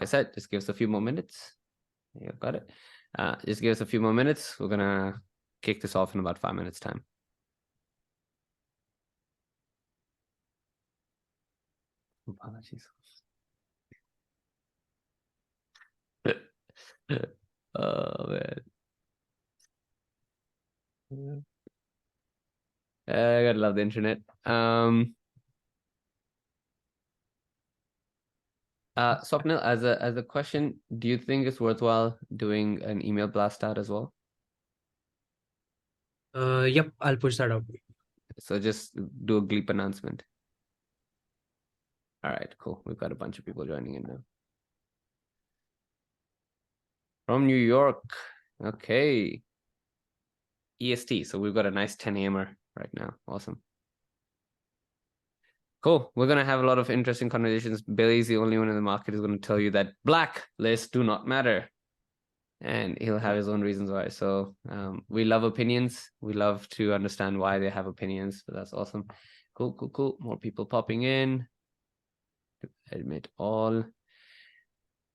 I said, just give us a few more minutes. Yeah, got it. Just give us a few more minutes. We're gonna kick this off in about 5 minutes time. Apologies. Oh man. I gotta love the internet. Swapnil, as a question, do you think it's worthwhile doing an email blast out as well? Yep, I'll push that out. So just do a Gleep announcement. All right, cool. We've got a bunch of people joining in now. From New York. Okay. EST. So we've got a nice 10 a.m.er right now. Awesome. Cool. We're going to have a lot of interesting conversations. Bailey's the only one in the market who's going to tell you that blacklists do not matter. And he'll have his own reasons why. So we love opinions. We love to understand why they have opinions. So that's awesome. Cool, cool, cool. More people popping in. Admit all.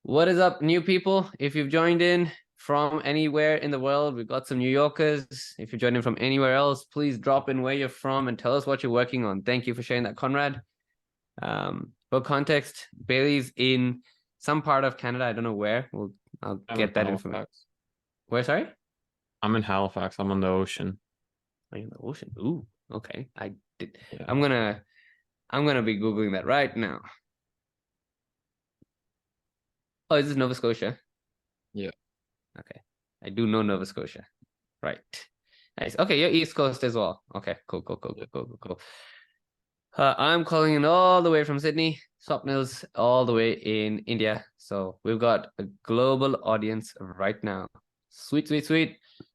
What is up, new people? If you've joined in from anywhere in the world, we've got some New Yorkers. If you're joining from anywhere else, please drop in where you're from and tell us what you're working on. Thank you for sharing that, Conrad. For context, Bailey's in some part of Canada. I don't know where. I'll get that information. Where, sorry? I'm in Halifax. I'm on the ocean. Are you in the ocean? Ooh, okay. I did. Yeah. I'm gonna be Googling that right now. Oh, is this Nova Scotia? Yeah. Okay. I do know Nova Scotia. Right. Nice. Okay, you're East Coast as well. Okay, cool. I'm calling in all the way from Sydney. Swapnil's all the way in India. So we've got a global audience right now. Sweet.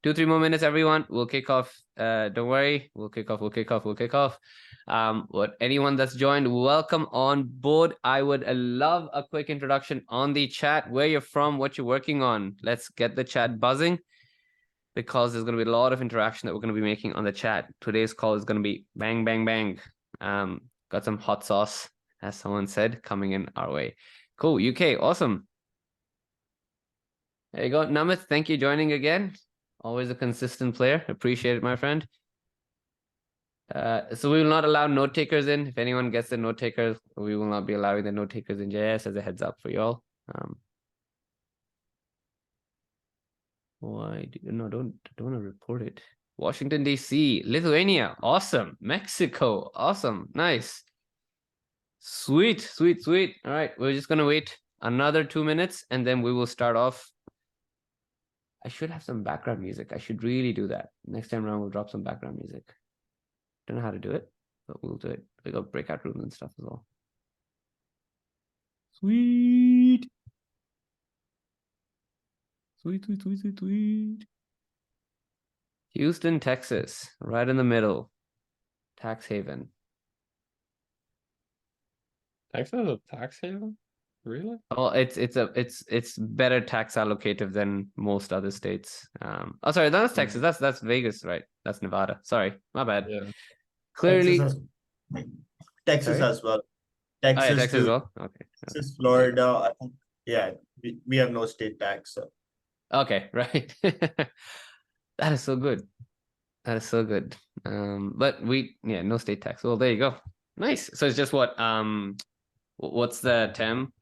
2-3 more minutes, everyone. We'll kick off. Don't worry. We'll kick off. What anyone that's joined, welcome on board. I would love a quick introduction on the chat, where you're from, what you're working on. Let's get the chat buzzing, because there's going to be a lot of interaction that we're going to be making on the chat. Today's call is going to be bang, bang, bang. Got some hot sauce, as someone said, coming in our way. Cool. UK, awesome. There you go. Namit, thank you for joining again. Always a consistent player. Appreciate it, my friend. So we will not allow note takers in. If anyone gets the note takers, we will not be allowing the note takers in JS, as a heads up for y'all. Why do you don't want to report it? Washington DC, Lithuania, awesome. Mexico, awesome, nice. Sweet. All right, we're just gonna wait another 2 minutes and then we will start off. I should have some background music. I should really do that. Next time around, we'll drop some background music. Don't know how to do it, but we'll do it. We got breakout rooms and stuff as well. Sweet. Houston, Texas, right in the middle. Tax haven. Texas is a tax haven? Really? Oh, it's better tax allocative than most other states. Oh, sorry, that's Texas. That's Vegas, right? That's Nevada. Sorry, my bad. Yeah. Clearly, Texas as well. Texas as well. Okay. Texas, Florida. I think, yeah, we have no state tax. So. Okay, right. That is so good. But no state tax. Well, there you go. Nice. So it's just what's the term?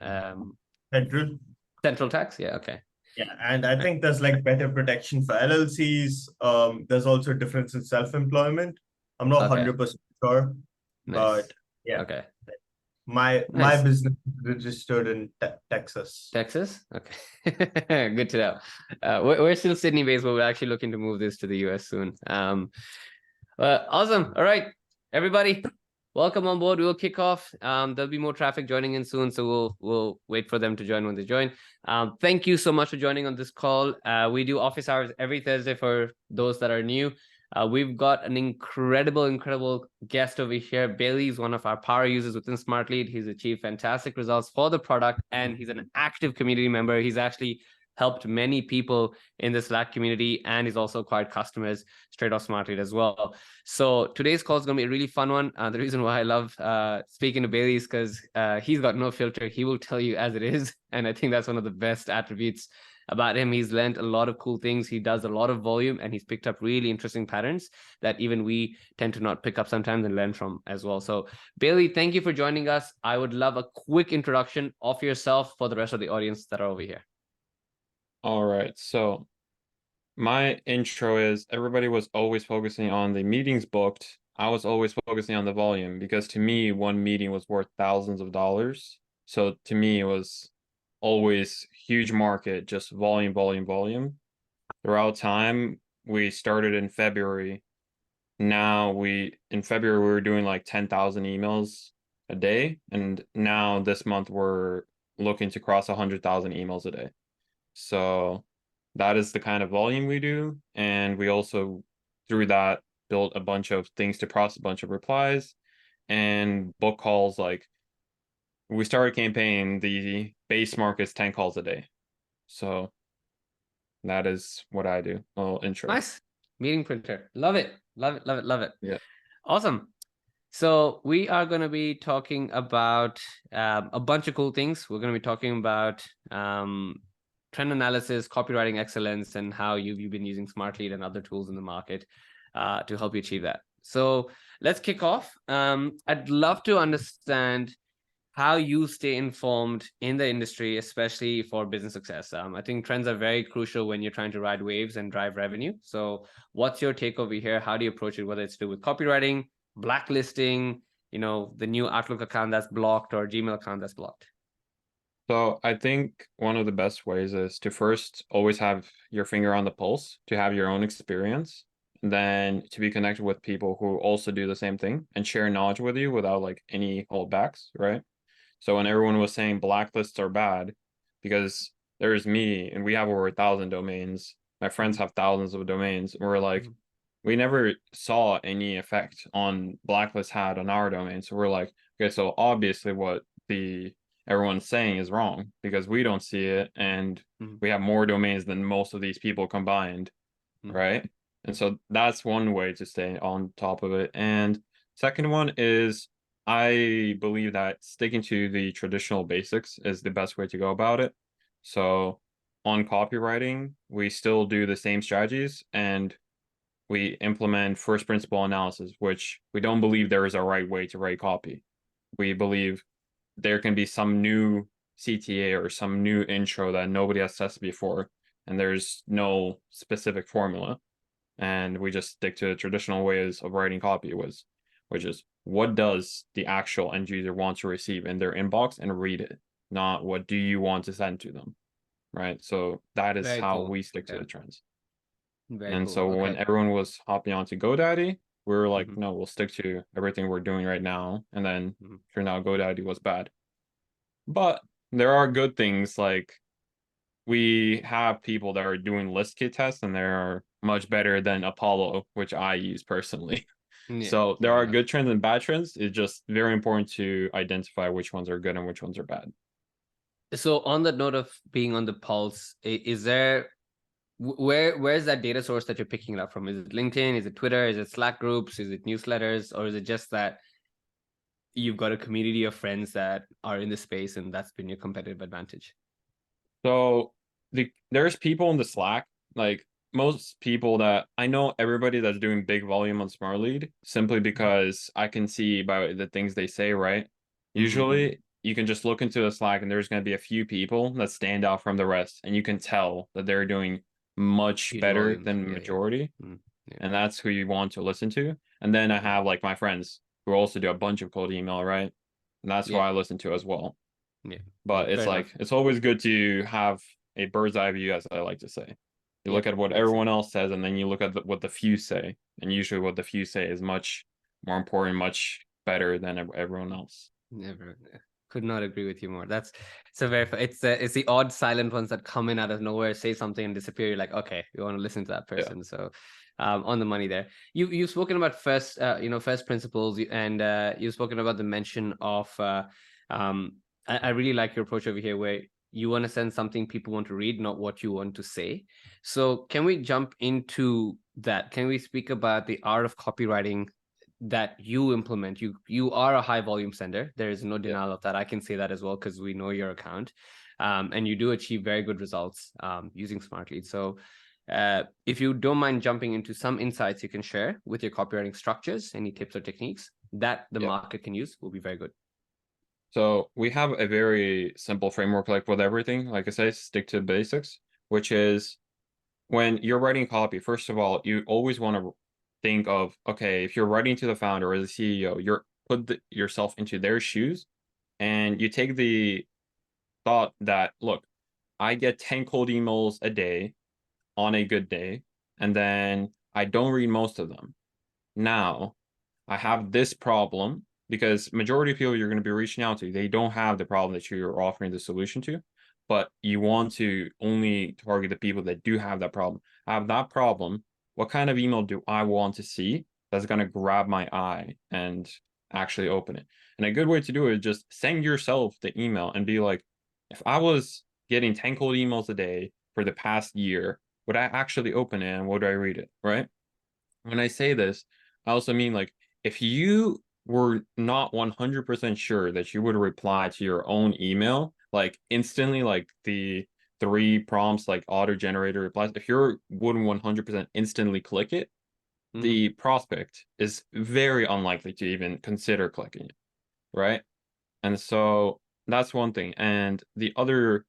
Federal. Central tax? Yeah, okay. Yeah, and I think there's like better protection for LLCs. There's also a difference in self-employment. I'm not 100% sure, but yeah. Okay. My business is registered in Texas. Texas? Okay. Good to know. We're still Sydney based, but we're actually looking to move this to the US soon. Awesome. All right, everybody, welcome on board. We'll kick off. There'll be more traffic joining in soon, so we'll wait for them to join when they join. Thank you so much for joining on this call. We do office hours every Thursday for those that are new. We've got an incredible guest over here. Bailey is one of our power users within Smartlead. He's achieved fantastic results for the product, and he's an active community member. He's actually helped many people in the Slack community, and he's also acquired customers straight off Smartlead as well. So today's call is going to be a really fun one. The reason why I love speaking to Bailey is because he's got no filter. He will tell you as it is. And I think that's one of the best attributes about him. He's learned a lot of cool things. He does a lot of volume, and he's picked up really interesting patterns that even we tend to not pick up sometimes and learn from as well. So Bailey, thank you for joining us. I would love a quick introduction of yourself for the rest of the audience that are over here. All right. So my intro is everybody was always focusing on the meetings booked. I was always focusing on the volume because to me, one meeting was worth thousands of dollars. So to me, it was always huge market, just volume, volume, volume. Throughout time, we started in February. Now in February, we were doing like 10,000 emails a day. And now this month, we're looking to cross 100,000 emails a day. So that is the kind of volume we do. And we also, through that, built a bunch of things to process a bunch of replies and book calls. Like we started campaign, the base mark is 10 calls a day. So that is what I do. A little intro. Nice. Meeting printer. Love it. Love it. Love it. Love it. Yeah. Awesome. So we are going to be talking about a bunch of cool things. We're going to be talking about trend analysis, copywriting excellence, and how you've been using Smartlead and other tools in the market to help you achieve that. So let's kick off. I'd love to understand how you stay informed in the industry, especially for business success. I think trends are very crucial when you're trying to ride waves and drive revenue. So what's your take over here? How do you approach it, whether it's to do with copywriting, blacklisting, the new Outlook account that's blocked or Gmail account that's blocked? So I think one of the best ways is to first always have your finger on the pulse, to have your own experience, and then to be connected with people who also do the same thing and share knowledge with you without like any holdbacks, right? So when everyone was saying blacklists are bad, because there's me and we have over 1,000 domains, my friends have thousands of domains, and we're like, we never saw any effect on blacklist had on our domain. So we're like, okay, so obviously what everyone's saying is wrong because we don't see it, and we have more domains than most of these people combined, right? And so that's one way to stay on top of it. And second one is I believe that sticking to the traditional basics is the best way to go about it. So on copywriting, we still do the same strategies and we implement first principle analysis, which we don't believe there is a right way to write copy. We believe there can be some new CTA or some new intro that nobody has tested before, and there's no specific formula. And we just stick to the traditional ways of writing copy, which is what does the actual end user want to receive in their inbox and read it, not what do you want to send to them, right? So that is how we stick to the trends. And so when everyone was hopping on to GoDaddy, we were like, no, we'll stick to everything we're doing right now. And then turned out GoDaddy was bad. But there are good things, like we have people that are doing list kit tests and they are much better than Apollo, which I use personally. So there are good trends and bad trends. It's just very important to identify which ones are good and which ones are bad. So on the note of being on the pulse, is there, where's that data source that you're picking it up from? Is it LinkedIn? Is it Twitter? Is it Slack groups? Is it newsletters? Or is it just that you've got a community of friends that are in the space and that's been your competitive advantage? So there's people in the Slack, like most people that I know, everybody that's doing big volume on Smartlead, simply because I can see by the things they say, right? Usually you can just look into the Slack and there's going to be a few people that stand out from the rest, and you can tell that they're doing much better than the majority. And that's who you want to listen to. And then I have like my friends who also do a bunch of cold email, right? And that's who I listen to as well. But it's like, it's always good to have a bird's eye view, as I like to say. You look at what everyone else says, and then you look at what the few say. And usually what the few say is much more important, much better than everyone else. Never. Could not agree with you more. It's the odd silent ones that come in out of nowhere, say something and disappear. You're like, okay, you want to listen to that person. So on the money there. You've spoken about first principles, and you've spoken about the mention of I really like your approach over here, where you want to send something people want to read, not what you want to say. So can we jump into that? Can we speak about the art of copywriting that you implement? You are a high volume sender. There is no denial of that. I can say that as well because we know your account, and you do achieve very good results using Smartlead. So if you don't mind jumping into some insights you can share with your copywriting structures, any tips or techniques that the market can use, will be very good. So we have a very simple framework, like with everything, like I say, stick to basics, which is when you're writing copy, first of all, you always want to think of, okay, if you're writing to the founder or the CEO, you're yourself into their shoes, and you take the thought that, look, I get 10 cold emails a day on a good day, and then I don't read most of them. Now, I have this problem, because majority of people you're going to be reaching out to, they don't have the problem that you're offering the solution to, but you want to only target the people that do have that problem. I have that problem. What kind of email do I want to see that's going to grab my eye and actually open it? And a good way to do it is just send yourself the email and be like, if I was getting 10 cold emails a day for the past year, would I actually open it and would I read it, right? When I say this, I also mean, like, if you were not 100% sure that you would reply to your own email, like instantly, like the 3 prompts, like auto-generated replies, if you wouldn't 100% instantly click it, the prospect is very unlikely to even consider clicking it, right? And so that's one thing. And the other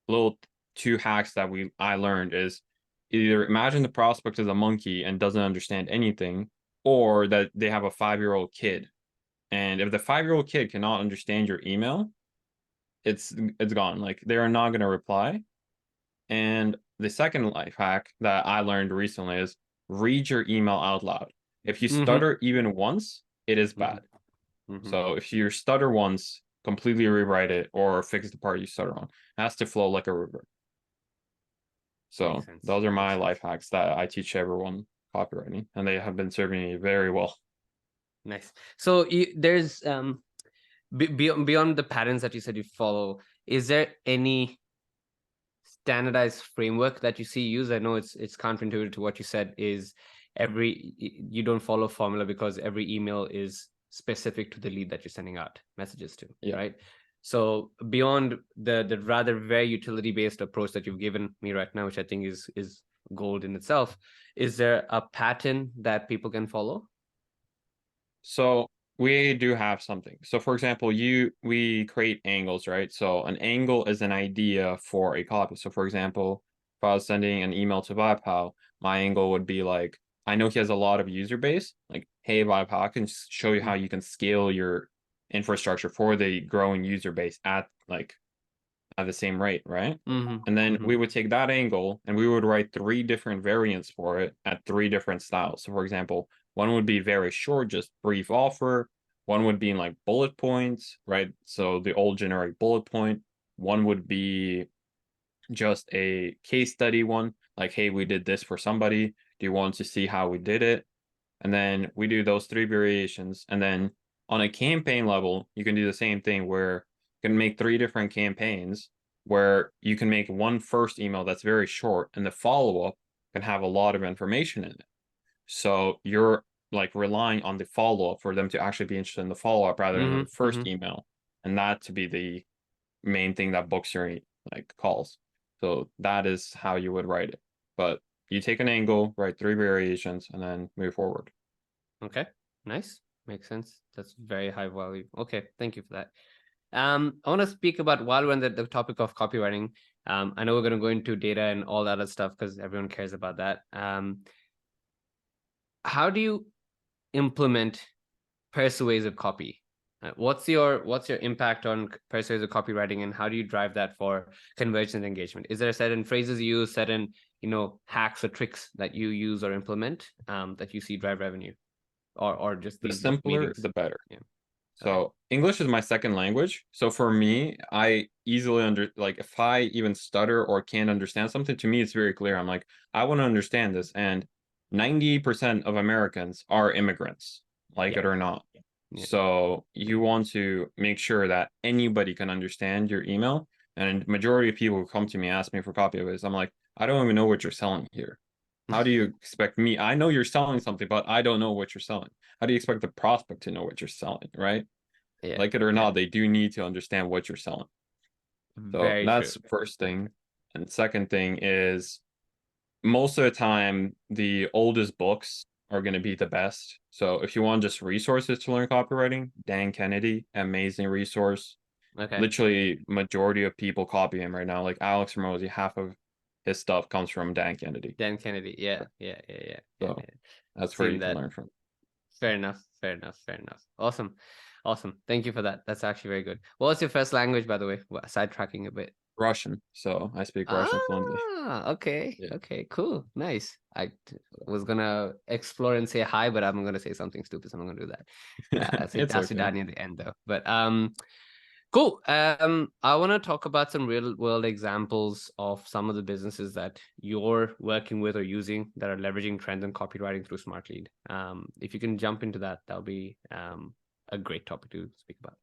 little 2 hacks that I learned is either imagine the prospect is a monkey and doesn't understand anything, or that they have a 5-year-old kid. And if the 5-year-old kid cannot understand your email, it's gone. Like, they are not going to reply. And the second life hack that I learned recently is read your email out loud. If you stutter even once, it is bad. So if you stutter once, completely rewrite it or fix the part you stutter on. It has to flow like a river. So those are my life hacks that I teach everyone copywriting, and they have been serving me very well. Nice. So there's beyond the patterns that you said you follow, is there any standardized framework that you see used? I know it's counterintuitive to what you said, is you don't follow formula because every email is specific to the lead that you're sending out messages to, right? So beyond the rather very utility-based approach that you've given me right now, which I think is gold in itself, is there a pattern that people can follow? So we do have something. So for example, we create angles, right? So an angle is an idea for a copy. So for example, if I was sending an email to Vaibhav, my angle would be like, I know he has a lot of user base. Like, hey, Vaibhav, I can show you how you can scale your infrastructure for the growing user base at the same rate, right? And then we would take that angle and we would write 3 different variants for it at 3 different styles. So for example, one would be very short, just brief offer. One would be in like bullet points, right? So the old generic bullet point. One would be just a case study one, like, hey, we did this for somebody. Do you want to see how we did it? And then we do those 3 variations. And then on a campaign level, you can do the same thing where you can make 3 different campaigns where you can make one first email that's very short and the follow-up can have a lot of information in it. So you're like relying on the follow-up for them to actually be interested in the follow-up rather than the first email, and that to be the main thing that books your like calls. So that is how you would write it. But you take an angle, write 3 variations, and then move forward. Okay, nice. Makes sense. That's very high value. Okay, thank you for that. I want to speak about, while we're on the topic of copywriting, I know we're going to go into data and all that other stuff because everyone cares about that. How do you implement persuasive copy? What's your impact on persuasive copywriting, and how do you drive that for conversion and engagement? Is there certain phrases you use, certain hacks or tricks that you use or implement that you see drive revenue, or just the simpler meetings? the better? Yeah. So English is my second language. So for me, I easily if I even stutter or can't understand something, to me, it's very clear. I'm like, I want to understand this. And 90% of Americans are immigrants, like it or not. So you want to make sure that anybody can understand your email. And majority of people who come to me ask me for copy advice, I'm like, I don't even know what you're selling here. How do you expect me? I know you're selling something, but I don't know what you're selling. How do you expect the prospect to know what you're selling, right? Yeah. Like it or not, they do need to understand what you're selling. So Very that's true. the first thing. And second thing is most of the time, the oldest books are going to be the best. So if you want just resources to learn copywriting, Dan Kennedy, amazing resource. Okay. Literally majority of people copy him right now. Like Alex Ramosi, half of his stuff comes from Dan Kennedy. Dan Kennedy. Yeah. So that's where Seen you can that. learn from. Fair enough. Awesome. Thank you for that. That's actually very good. What was your first language, by the way? Sidetracking a bit. Russian. So I speak Russian fluently. Okay. Yeah. Okay, cool. Nice. I was gonna explore and say hi, but I'm gonna say something stupid, so I'm not gonna do that. I'll say It's "Da okay. svidaniya" at the end though. But cool. I want to talk about some real world examples of some of the businesses that you're working with or using that are leveraging trends and copywriting through Smartlead. If you can jump into that, that'll be a great topic to speak about.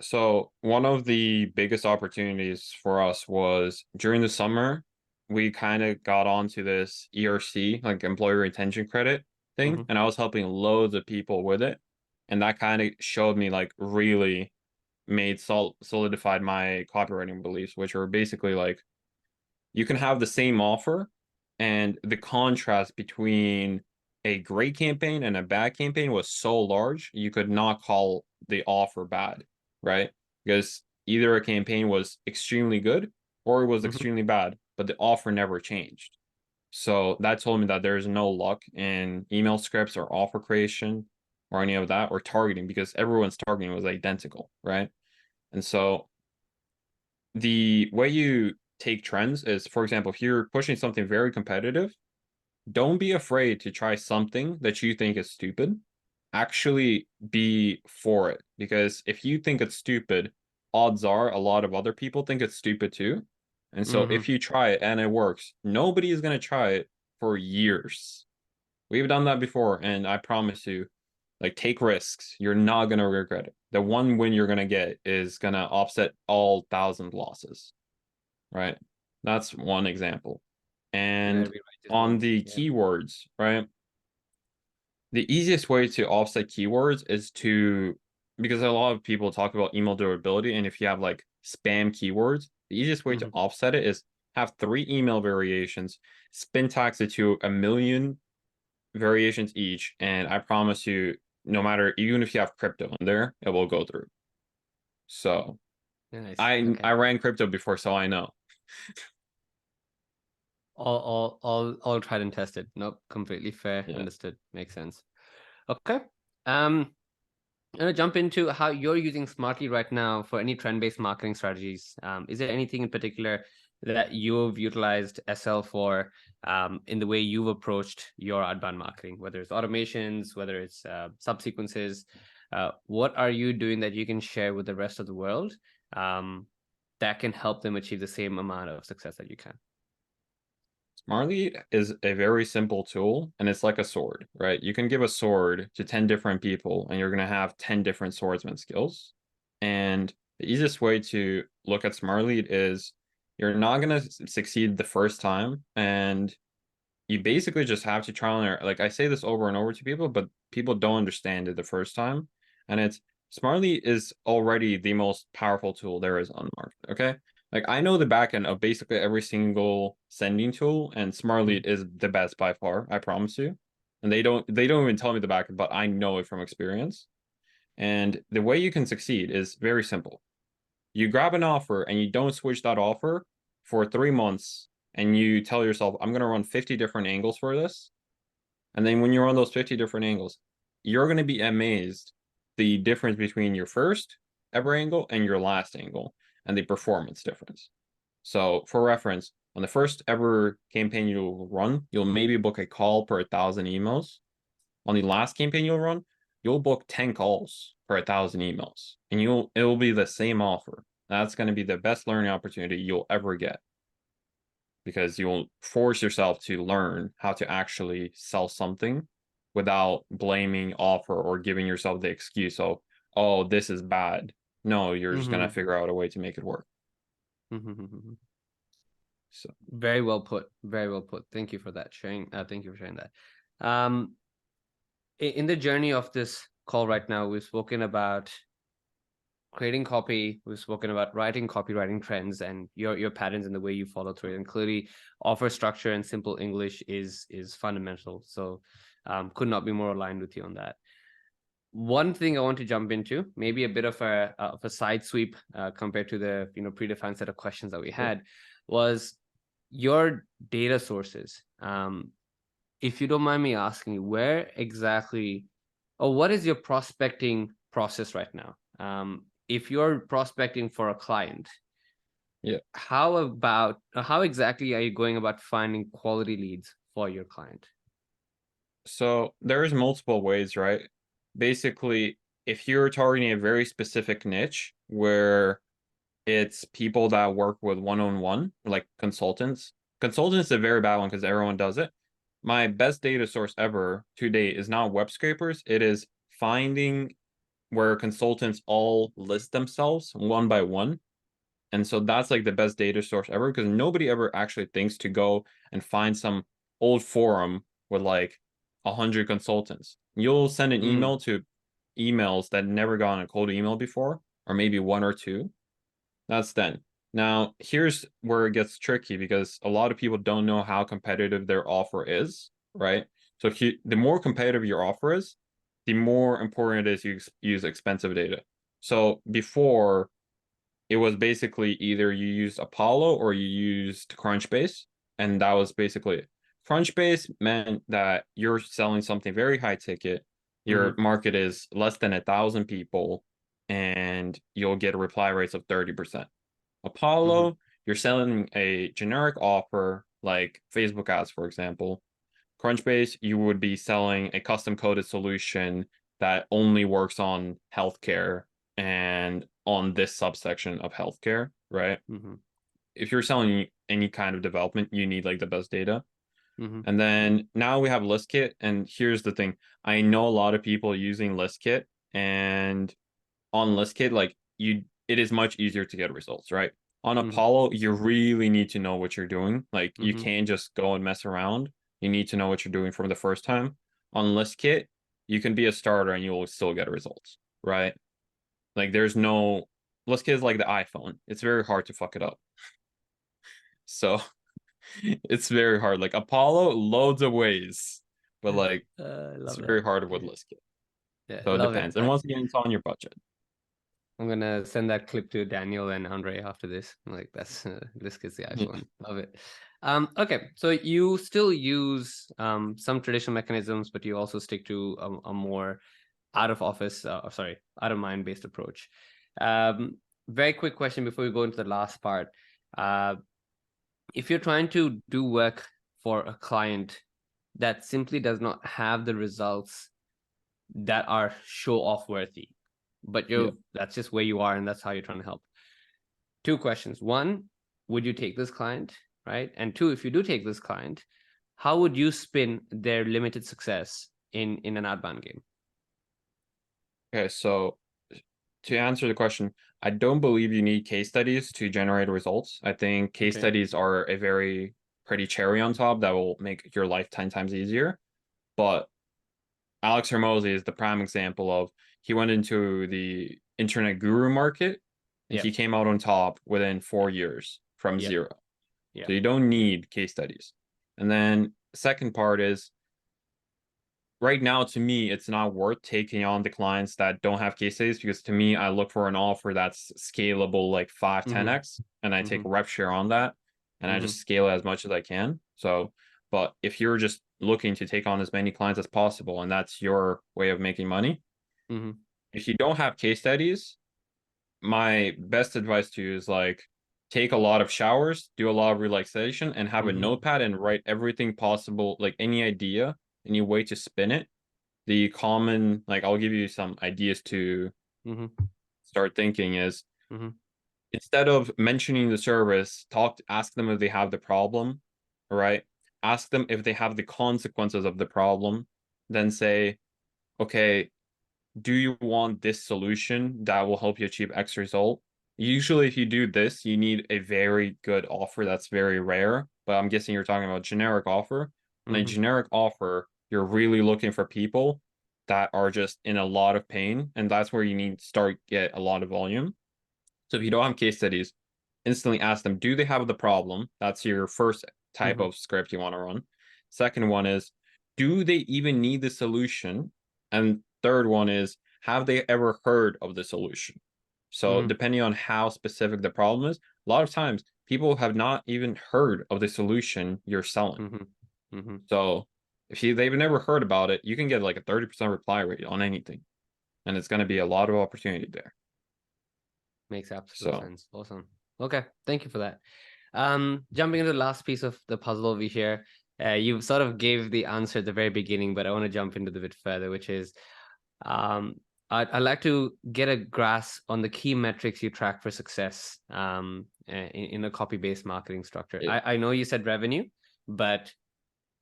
So one of the biggest opportunities for us was during the summer, we kind of got onto this ERC, like employee retention credit thing, and I was helping loads of people with it. And that kind of showed me like really made solidified my copywriting beliefs, which are basically like you can have the same offer and the contrast between a great campaign and a bad campaign was so large you could not call the offer bad, right? Because either a campaign was extremely good or it was extremely bad, but the offer never changed. So that told me that there's no luck in email scripts or offer creation or any of that or targeting because everyone's targeting was identical, right? And so the way you take trends is, for example, if you're pushing something very competitive, don't be afraid to try something that you think is stupid. Actually be for it. Because if you think it's stupid, odds are a lot of other people think it's stupid too. And so if you try it and it works, nobody is going to try it for years. We've done that before, and I promise you, like, take risks. You're not going to regret it. The one win you're going to get is going to offset all 1,000 losses, right? That's one example. And on the keywords, right? The easiest way to offset keywords is to, because a lot of people talk about email durability, and if you have like spam keywords, the easiest way to offset it is have 3 email variations, spin tax it to 1,000,000 variations each, and I promise you, no matter, even if you have crypto in there, it will go through. So Nice. I ran crypto before, so I know. All tried and tested. Nope, completely fair. Yeah. Understood. Makes sense. Okay. I'm gonna jump into how you're using Smartlead right now for any trend-based marketing strategies. Is there anything in particular that you've utilized SL for in the way you've approached your outbound marketing, whether it's automations, whether it's subsequences? What are you doing that you can share with the rest of the world that can help them achieve the same amount of success that you can? Smartlead is a very simple tool, and it's like a sword, right? You can give a sword to 10 different people, and you're going to have 10 different swordsman skills. And the easiest way to look at Smartlead is you're not going to succeed the first time, and you basically just have to trial and error. Like I say this over and over to people, but people don't understand it the first time. And it's Smartlead is already the most powerful tool there is on the market, okay? Like I know the backend of basically every single sending tool, and Smartlead is the best by far, I promise you. And they don't even tell me the backend, but I know it from experience. And the way you can succeed is very simple. You grab an offer and you don't switch that offer for 3 months, and you tell yourself, I'm gonna run 50 different angles for this. And then when you run those 50 different angles, you're gonna be amazed the difference between your first ever angle and your last angle, and the performance difference. So for reference, on the first ever campaign you'll run, you'll maybe book a call per 1,000 emails. On the last campaign you'll run, you'll book 10 calls per 1,000 emails, and it'll be the same offer. That's going to be the best learning opportunity you'll ever get, because you'll force yourself to learn how to actually sell something without blaming offer or giving yourself the excuse of, oh, this is bad. No, you're just going to figure out a way to make it work. So very well put. Very well put. Thank you for that sharing. Thank you for sharing that. In the journey of this call right now, we've spoken about creating copy. We've spoken about writing copywriting trends and your patterns and the way you follow through it. And clearly, offer structure and simple English is fundamental. So, could not be more aligned with you on that. One thing I want to jump into, maybe a bit of a side sweep compared to the predefined set of questions that we had, was your data sources. If you don't mind me asking, where exactly, or what is your prospecting process right now? If you're prospecting for a client, how exactly are you going about finding quality leads for your client? So there's multiple ways, right? Basically, if you're targeting a very specific niche where it's people that work with one-on-one, like consultants. Consultants is a very bad one because everyone does it. My best data source ever to date is not web scrapers. It is finding where consultants all list themselves one by one. And so that's like the best data source ever because nobody ever actually thinks to go and find some old forum with like 100 consultants. You'll send an email to emails that never got a cold email before, or maybe one or two. That's then. Now, here's where it gets tricky because a lot of people don't know how competitive their offer is, right? So the more competitive your offer is, the more important it is you use expensive data. So before, it was basically either you used Apollo or you used Crunchbase, and that was basically it. Crunchbase meant that you're selling something very high ticket, your market is less than 1,000 people, and you'll get reply rates of 30%. Apollo, you're selling a generic offer like Facebook ads, for example. Crunchbase, you would be selling a custom coded solution that only works on healthcare and on this subsection of healthcare, right? If you're selling any kind of development, you need like the best data. And then now we have ListKit, and here's the thing. I know a lot of people using ListKit, and on ListKit, like it is much easier to get results, right? On Apollo, you really need to know what you're doing. Like you can't just go and mess around. You need to know what you're doing from the first time. On ListKit, you can be a starter and you will still get results, right? Like there's no ListKit is like the iPhone. It's very hard to fuck it up. So it's very hard. Like Apollo, loads of ways, but like it's very hard with ListKit. Yeah, so it depends. And once again, it's on your budget. I'm gonna send that clip to Daniel and Andre after this. Like that's this gets the iPhone. Love it. Okay, so you still use some traditional mechanisms, but you also stick to a more out of mind based approach. Very quick question before we go into the last part. If you're trying to do work for a client that simply does not have the results that are show off worthy, but that's just where you are and that's how you're trying to help. Two questions. One, would you take this client, right? And two, if you do take this client, how would you spin their limited success in an outbound game? Okay, so to answer the question, I don't believe you need case studies to generate results. I think case studies are a very pretty cherry on top that will make your life 10 times easier. But Alex Hormozi is the prime example of he went into the internet guru market and he came out on top within 4 years from zero. So you don't need case studies. And then the second part is right now, to me, it's not worth taking on the clients that don't have case studies because to me, I look for an offer that's scalable like 5, 10x, and I take rev share on that and I just scale it as much as I can. So, but if you're just looking to take on as many clients as possible and that's your way of making money, if you don't have case studies, my best advice to you is like take a lot of showers, do a lot of relaxation, and have a notepad and write everything possible, like any idea, any way to spin it. The common, like I'll give you some ideas to start thinking is instead of mentioning the service, ask them if they have the problem, right? Ask them if they have the consequences of the problem. Then say, okay, do you want this solution that will help you achieve X result? Usually if you do this, you need a very good offer that's very rare, but I'm guessing you're talking about generic offer. And a generic offer, you're really looking for people that are just in a lot of pain, and that's where you need to start get a lot of volume. So if you don't have case studies, instantly ask them, do they have the problem? That's your first type of script you want to run. Second one is, do they even need the solution? And third one is, have they ever heard of the solution? So depending on how specific the problem is, a lot of times people have not even heard of the solution you're selling. So if they've never heard about it, you can get like a 30% reply rate on anything. And it's going to be a lot of opportunity there. Makes absolute sense. Awesome. Okay, thank you for that. Jumping into the last piece of the puzzle over here, you sort of gave the answer at the very beginning, but I want to jump into the bit further, which is I'd like to get a grasp on the key metrics you track for success in a copy-based marketing structure. I know you said revenue, but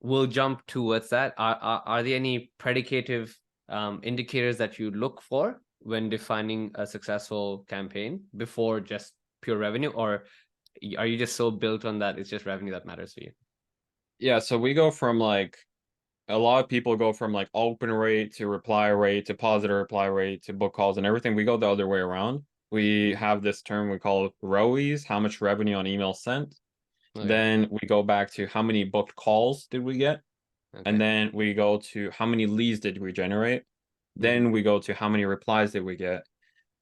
we'll jump towards that. Are there any predicative indicators that you look for when defining a successful campaign before just pure revenue, or are you just so built on that it's just revenue that matters for you? Yeah, so we go from like, a lot of people go from like open rate to reply rate to positive reply rate to book calls and everything. We go the other way around. We have this term we call ROEs, how much revenue on email sent. Okay. Then we go back to how many booked calls did we get? Okay. And then we go to how many leads did we generate? Then we go to how many replies did we get?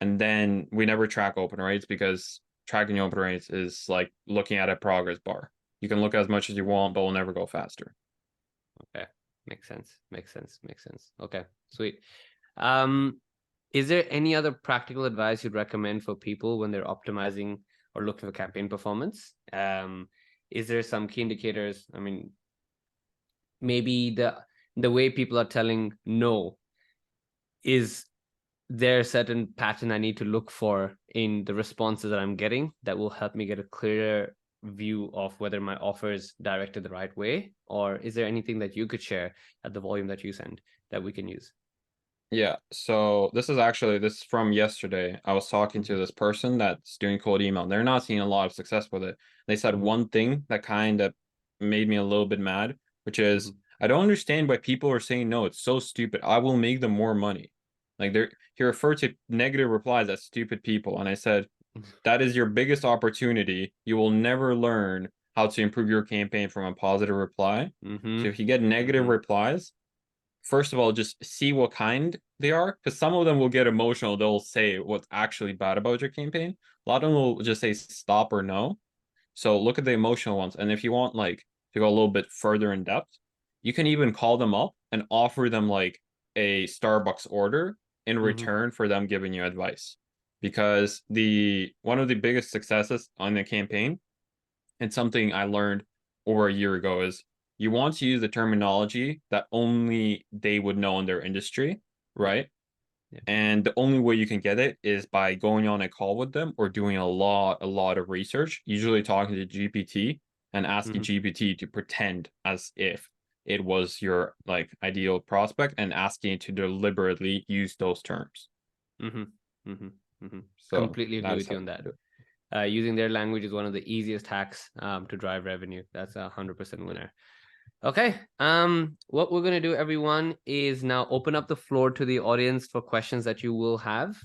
And then we never track open rates, because tracking open rates is like looking at a progress bar. You can look as much as you want, but we'll never go faster. Okay. Makes sense. Okay, sweet. Is there any other practical advice you'd recommend for people when they're optimizing or looking for campaign performance? Is there some key indicators? I mean, maybe the way people are telling no, is there a certain pattern I need to look for in the responses that I'm getting that will help me get a clearer view of whether my offer is directed the right way? Or is there anything that you could share at the volume that you send that we can use? Yeah, so this is from yesterday. I was talking to this person that's doing cold email. They're not seeing a lot of success with it. They said one thing that kind of made me a little bit mad, which is, I don't understand why people are saying no. It's so stupid. I will make them more money. Like, he referred to negative replies as stupid people. And I said, that is your biggest opportunity. You will never learn how to improve your campaign from a positive reply. So if you get negative replies, first of all, just see what kind they are, because some of them will get emotional. They'll say what's actually bad about your campaign. A lot of them will just say stop or no. So look at the emotional ones. And if you want like to go a little bit further in depth, you can even call them up and offer them like a Starbucks order in return for them giving you advice. Because one of the biggest successes on the campaign, and something I learned over a year ago, is you want to use the terminology that only they would know in their industry, right? Yeah. And the only way you can get it is by going on a call with them or doing a lot of research, usually talking to GPT and asking GPT to pretend as if it was your like ideal prospect and asking it to deliberately use those terms. So completely agree with you on that. Using their language is one of the easiest hacks to drive revenue. That's 100% winner. Okay. What we're going to do, everyone, is now open up the floor to the audience for questions that you will have.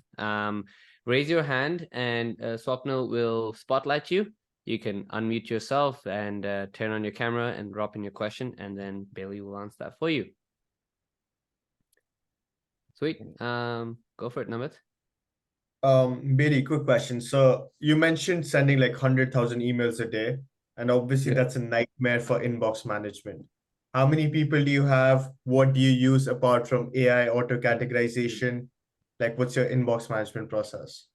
Raise your hand and Swapnil will spotlight you. You can unmute yourself and turn on your camera and drop in your question, and then Bailey will answer that for you. Sweet. Go for it, Namit. Bailey, quick question. So you mentioned sending like 100,000 emails a day, and obviously that's a nightmare for inbox management. How many people do you have? What do you use apart from AI auto categorization? Like, what's your inbox management process?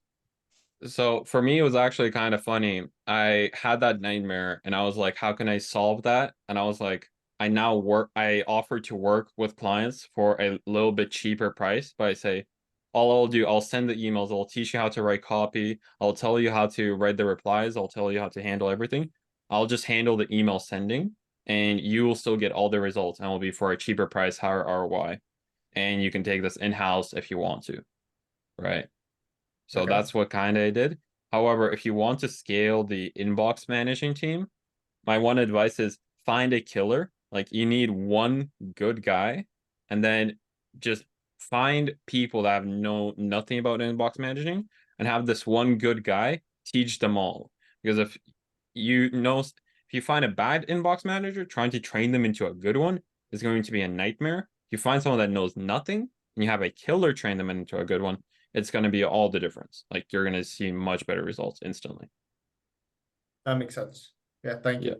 So for me, it was actually kind of funny. I had that nightmare and I was like, how can I solve that? And I was like, I offer to work with clients for a little bit cheaper price, but I say, all I'll do, I'll send the emails, I'll teach you how to write copy, I'll tell you how to write the replies, I'll tell you how to handle everything. I'll just handle the email sending, and you will still get all the results, and it will be for a cheaper price, higher ROI. And you can take this in-house if you want to, right? So that's what kind of I did. However, if you want to scale the inbox managing team, my one advice is find a killer. Like you need one good guy, and then just find people that have nothing about inbox managing, and have this one good guy teach them all. Because if you find a bad inbox manager, trying to train them into a good one is going to be a nightmare. If you find someone that knows nothing and you have a killer train them into a good one, it's going to be all the difference. Like you're going to see much better results instantly. That makes sense. Yeah, thank you.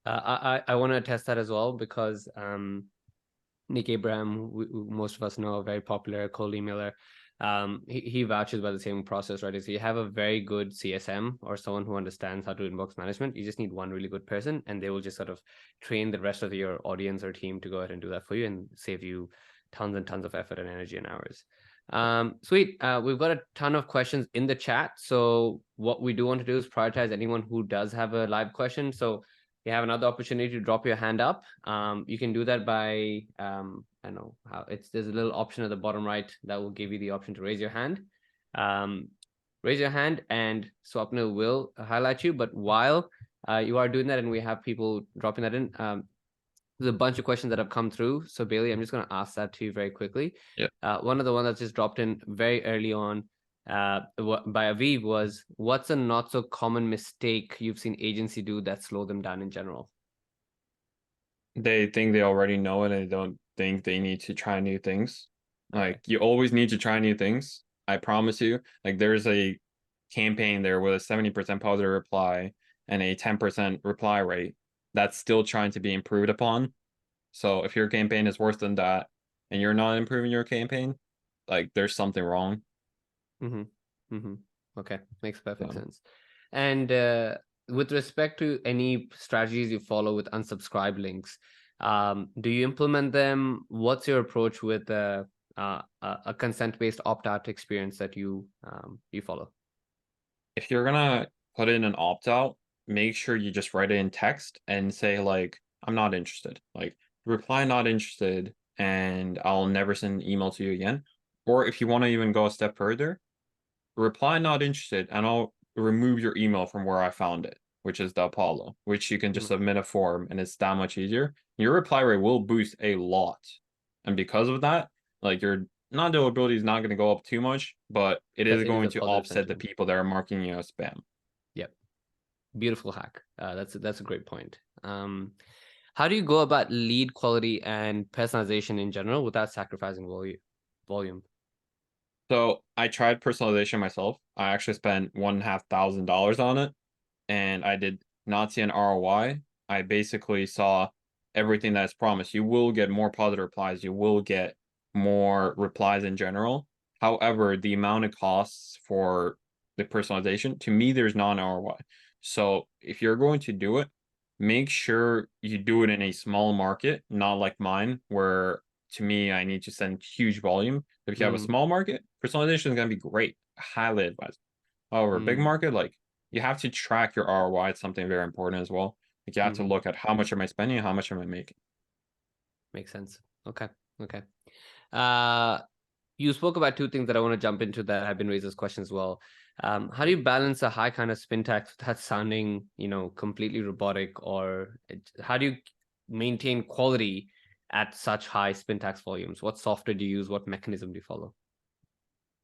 I want to attest that as well, because Nick Abraham, who most of us know, a very popular cold emailer, he vouches by the same process, right? Is you have a very good CSM or someone who understands how to do inbox management. You just need one really good person, and they will just sort of train the rest of your audience or team to go ahead and do that for you and save you tons and tons of effort and energy and hours. Sweet. We've got a ton of questions in the chat. So what we do want to do is prioritize anyone who does have a live question. So you have another opportunity to drop your hand up. You can do that by, I don't know how there's a little option at the bottom right that will give you the option to raise your hand. Raise your hand and Swapnil will highlight you. But while you are doing that and we have people dropping that in, there's a bunch of questions that have come through. So Bailey, I'm just going to ask that to you very quickly. Yeah. One of the ones that just dropped in very early on by Aviv was, what's a not so common mistake you've seen agency do that slow them down in general? They think they already know it and they don't think they need to try new things. Like you always need to try new things. I promise you. Like there's a campaign there with a 70% positive reply and a 10% reply rate that's still trying to be improved upon. So if your campaign is worse than that and you're not improving your campaign, like there's something wrong. Okay, makes perfect sense. And with respect to any strategies you follow with unsubscribe links, do you implement them? What's your approach with a consent-based opt-out experience that you follow? If you're gonna put in an opt-out, make sure you just write it in text and say like, I'm not interested. Like reply not interested and I'll never send an email to you again. Or if you want to even go a step further, reply not interested and I'll remove your email from where I found it, which is the Apollo, which you can just submit a form and it's that much easier. Your reply rate will boost a lot. And because of that, like your non-deliverability is not going to go up too much, but it is going to offset the people that are marking you as spam. Yep. Beautiful hack. That's a great point. How do you go about lead quality and personalization in general without sacrificing volume? So I tried personalization myself. I actually spent $1,500 on it and I did not see an ROI. I basically saw everything that's promised. You will get more positive replies. You will get more replies in general. However, the amount of costs for the personalization, to me, there's not an ROI. So if you're going to do it, make sure you do it in a small market, not like mine, where to me, I need to send huge volume. If you have a small market, personalization is going to be great. Highly advised. However, big market, like you have to track your ROI. It's something very important as well. Like you have to look at how much am I spending and how much am I making. Makes sense. Okay. You spoke about two things that I want to jump into that have been raised as questions as well. How do you balance a high kind of spin tax without sounding, completely robotic, or how do you maintain quality at such high spin tax volumes? What software do you use? What mechanism do you follow?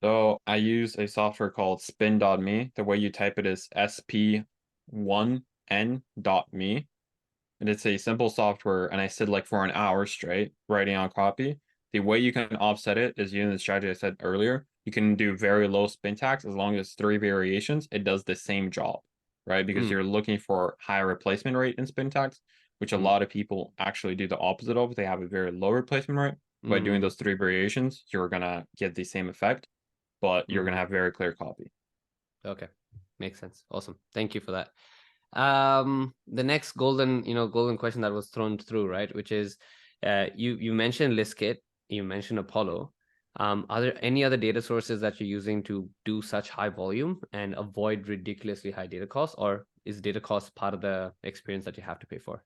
So I use a software called spin.me. The way you type it is sp1n.me. And it's a simple software, and I sit like for an hour straight writing on copy. The way you can offset it is using the strategy I said earlier. You can do very low spin tax as long as 3 variations. It does the same job, right? Because you're looking for higher replacement rate in spin tax, which a lot of people actually do the opposite of. They have a very low replacement rate. By doing those 3 variations, you're gonna get the same effect, but you're gonna have very clear copy. Okay, makes sense. Awesome. Thank you for that. The next golden question that was thrown through, right, which is you mentioned Listkit, you mentioned Apollo. Are there any other data sources that you're using to do such high volume and avoid ridiculously high data costs, or is data cost part of the experience that you have to pay for?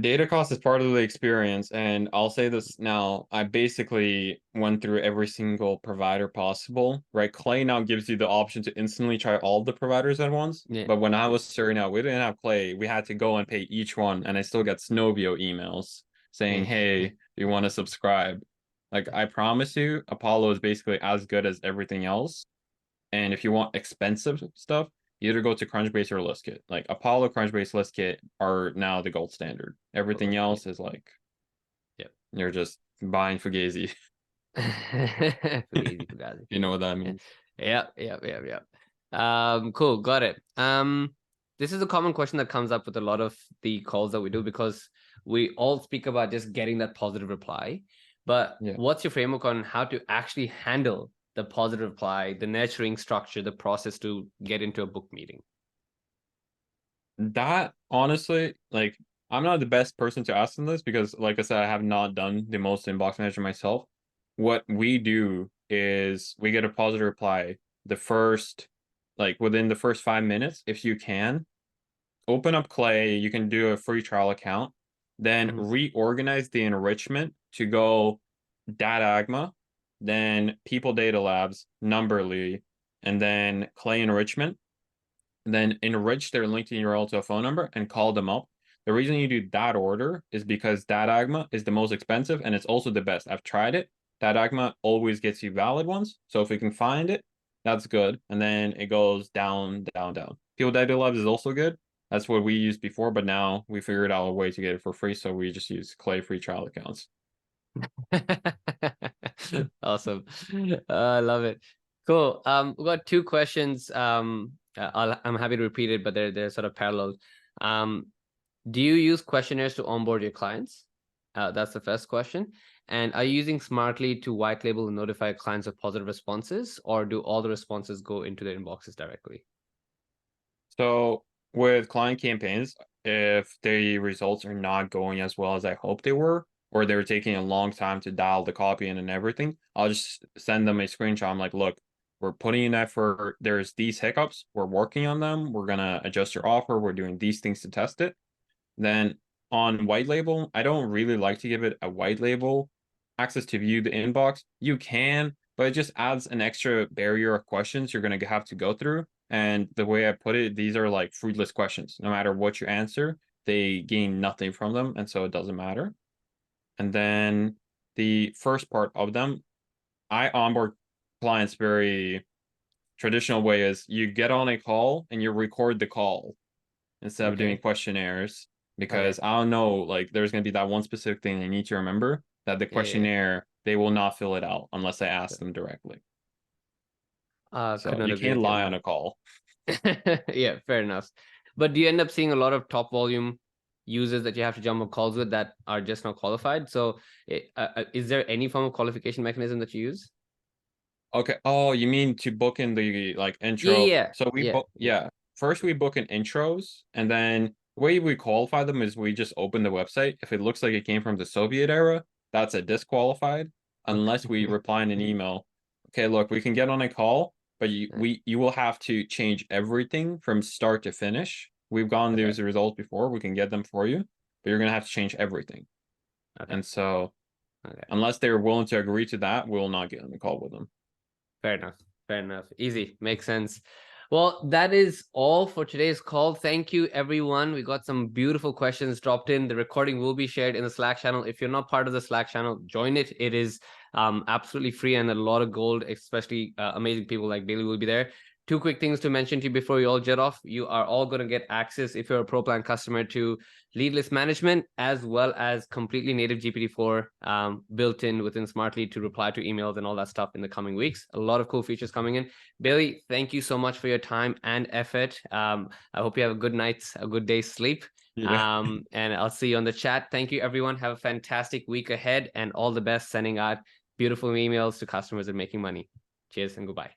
Data cost is part of the experience, and I'll say this now. I basically went through every single provider possible, right? Clay now gives you the option to instantly try all the providers at once. Yeah. But when I was starting out, we didn't have Clay. We had to go and pay each one, and I still got Snowbio emails saying, "Hey, you want to subscribe?" Like, I promise you, Apollo is basically as good as everything else. And if you want expensive stuff, you either go to Crunchbase or Listkit. Like Apollo, Crunchbase, Listkit are now the gold standard. Everything else is like, Yep. You're just buying Fugazi. Fugazi. You know what that means? Yeah. Cool, got it. This is a common question that comes up with a lot of the calls that we do, because we all speak about just getting that positive reply. But what's your framework on how to actually handle the positive reply, the nurturing structure, the process to get into a book meeting? That honestly, like, I'm not the best person to ask them this because, like I said, I have not done the most inbox management myself. What we do is we get a positive reply within the first 5 minutes, if you can. Open up Clay, you can do a free trial account, then reorganize the enrichment to go Datagma, then People Data Labs, Namburi, and then Clay enrichment. Then enrich their LinkedIn URL to a phone number and call them up. The reason you do that order is because Datagma is the most expensive and it's also the best. I've tried it. Datagma always gets you valid ones. So if we can find it, that's good. And then it goes down, down, down. People Data Labs is also good. That's what we used before, but now we figured out a way to get it for free. So we just use Clay free trial accounts. Awesome. I love it. Cool. We've got 2 questions. I'm happy to repeat it, but they're sort of parallel. Do you use questionnaires to onboard your clients? That's the first question. And are you using Smartlead to white label and notify clients of positive responses, or do all the responses go into their inboxes directly? So with client campaigns, if the results are not going as well as I hope they were, or they were taking a long time to dial the copy in and everything, I'll just send them a screenshot. I'm like, look, we're putting in effort. There's these hiccups. We're working on them. We're going to adjust your offer. We're doing these things to test it. Then on white label, I don't really like to give it a white label access to view the inbox. You can, but it just adds an extra barrier of questions you're going to have to go through. And the way I put it, these are like fruitless questions. No matter what you answer, they gain nothing from them. And so it doesn't matter. And then the first part of them, I onboard clients very traditional way is you get on a call and you record the call instead of doing questionnaires, because I don't know, like there's going to be that one specific thing they need to remember, that the questionnaire, they will not fill it out unless I ask them directly. So you can't lie on a call. Yeah, fair enough. But do you end up seeing a lot of top volume users that you have to jump on calls with that are just not qualified? So is there any form of qualification mechanism that you use? Okay. Oh, you mean to book in the like intro? Yeah. So we first we book in intros, and then the way we qualify them is we just open the website. If it looks like it came from the Soviet era, that's a disqualified, unless we reply in an email. Okay, look, we can get on a call, but you will have to change everything from start to finish. We've gone these results before. We can get them for you, but you're gonna have to change everything. And so, unless they're willing to agree to that, we'll not get on the call with them. Fair enough. Fair enough. Easy. Makes sense. Well, that is all for today's call. Thank you, everyone. We got some beautiful questions dropped in. The recording will be shared in the Slack channel. If you're not part of the Slack channel, join it. It is absolutely free and a lot of gold, especially amazing people like Bailey will be there. 2 quick things to mention to you before you all jet off. You are all going to get access, if you're a Pro Plan customer, to lead list management, as well as completely native GPT-4 built in within Smartlead to reply to emails and all that stuff in the coming weeks. A lot of cool features coming in. Bailey, thank you so much for your time and effort. I hope you have a good day's sleep. And I'll see you on the chat. Thank you, everyone. Have a fantastic week ahead and all the best sending out beautiful emails to customers and making money. Cheers and goodbye.